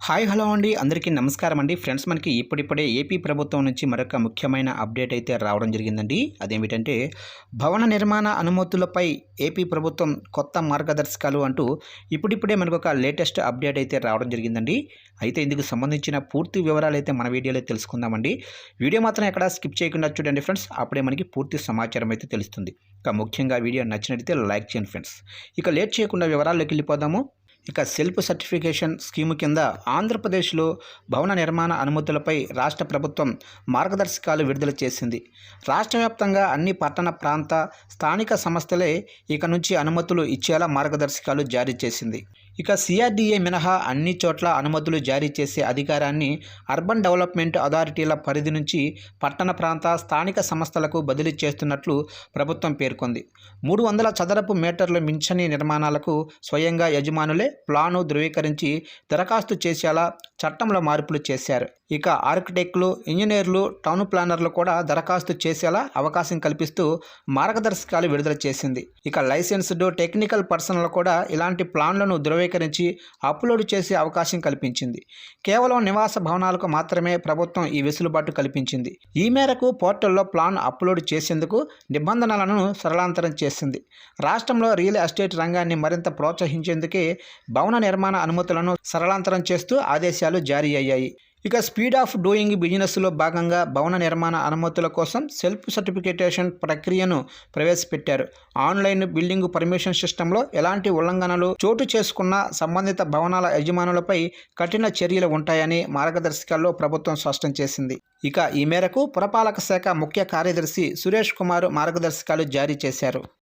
Hi hello అండి, అందరికీ నమస్కారం అండి. ఫ్రెండ్స్, మనకి ఇప్పుడిప్పుడే ఏపీ ప్రభుత్వం నుంచి మరొక ముఖ్యమైన అప్డేట్ అయితే రావడం జరిగిందండి. అదేమిటంటే భవన నిర్మాణ అనుమతులపై ఏపీ ప్రభుత్వం కొత్త మార్గదర్శకాలు అంటూ ఇప్పుడిప్పుడే మనకు ఒక లేటెస్ట్ అప్డేట్ అయితే రావడం జరిగిందండి. అయితే ఇందుకు సంబంధించిన పూర్తి వివరాలు అయితే మన వీడియోలో తెలుసుకుందామండి. వీడియో మాత్రం ఎక్కడ స్కిప్ చేయకుండా చూడండి ఫ్రెండ్స్, అప్పుడే మనకి పూర్తి సమాచారం అయితే తెలుస్తుంది. ఇక ముఖ్యంగా వీడియో నచ్చినట్లయితే లైక్ చేయండి ఫ్రెండ్స్. ఇక లేట్ చేయకుండా వివరాల్లోకి వెళ్ళిపోదాము. ఇక సెల్ఫ్ సర్టిఫికేషన్ స్కీము కింద ఆంధ్రప్రదేశ్లో భవన నిర్మాణ అనుమతులపై రాష్ట్ర ప్రభుత్వం మార్గదర్శకాలు విడుదల చేసింది. రాష్ట్ర వ్యాప్తంగా అన్ని పట్టణ ప్రాంత స్థానిక సంస్థలే ఇక నుంచి అనుమతులు ఇచ్చేలా మార్గదర్శకాలు జారీ చేసింది. ఇక సిఆర్డీఏ మినహా అన్ని చోట్ల అనుమతులు జారీ చేసే అధికారాన్ని అర్బన్ డెవలప్మెంట్ అథారిటీల పరిధి నుంచి పట్టణ ప్రాంత స్థానిక సంస్థలకు బదిలీ చేస్తున్నట్లు ప్రభుత్వం పేర్కొంది. 300 చదరపు మీటర్లు మించని నిర్మాణాలకు స్వయంగా యజమానులే ప్లాను ధృవీకరించి దరఖాస్తు చేసేలా చట్టంలో మార్పులు చేశారు. ఇక ఆర్కిటెక్టులు, ఇంజనీర్లు, టౌన్ ప్లానర్లు కూడా దరఖాస్తు చేసేలా అవకాశం కల్పిస్తూ మార్గదర్శకాలు విడుదల చేసింది. ఇక లైసెన్స్డ్ టెక్నికల్ పర్సన్లు కూడా ఇలాంటి ప్లాన్లను ధృవీకరించి అప్లోడ్ చేసే అవకాశం కల్పించింది. కేవలం నివాస భవనాలకు మాత్రమే ప్రభుత్వం ఈ వెసులుబాటు కల్పించింది. ఈ మేరకు పోర్టల్లో ప్లాన్ అప్లోడ్ చేసేందుకు నిబంధనలను సరళాంతరం చేసింది. రాష్ట్రంలో రియల్ ఎస్టేట్ రంగాన్ని మరింత ప్రోత్సహించేందుకే భవన నిర్మాణ అనుమతులను సరళాంతరం చేస్తూ ఆదేశాలు జారీ అయ్యాయి. ఇక స్పీడ్ ఆఫ్ డూయింగ్ బిజినెస్లో భాగంగా భవన నిర్మాణ అనుమతుల కోసం సెల్ఫ్ సర్టిఫికేషన్ ప్రక్రియను ప్రవేశపెట్టారు. ఆన్లైన్ బిల్డింగ్ పర్మిషన్ సిస్టంలో ఎలాంటి ఉల్లంఘనలు చోటు చేసుకున్న సంబంధిత భవనాల యజమానులపై కఠిన చర్యలు ఉంటాయని మార్గదర్శకాల్లో ప్రభుత్వం స్పష్టం చేసింది. ఇక ఈ మేరకు పురపాలక శాఖ ముఖ్య కార్యదర్శి సురేష్ కుమార్ మార్గదర్శకాలు జారీ చేశారు.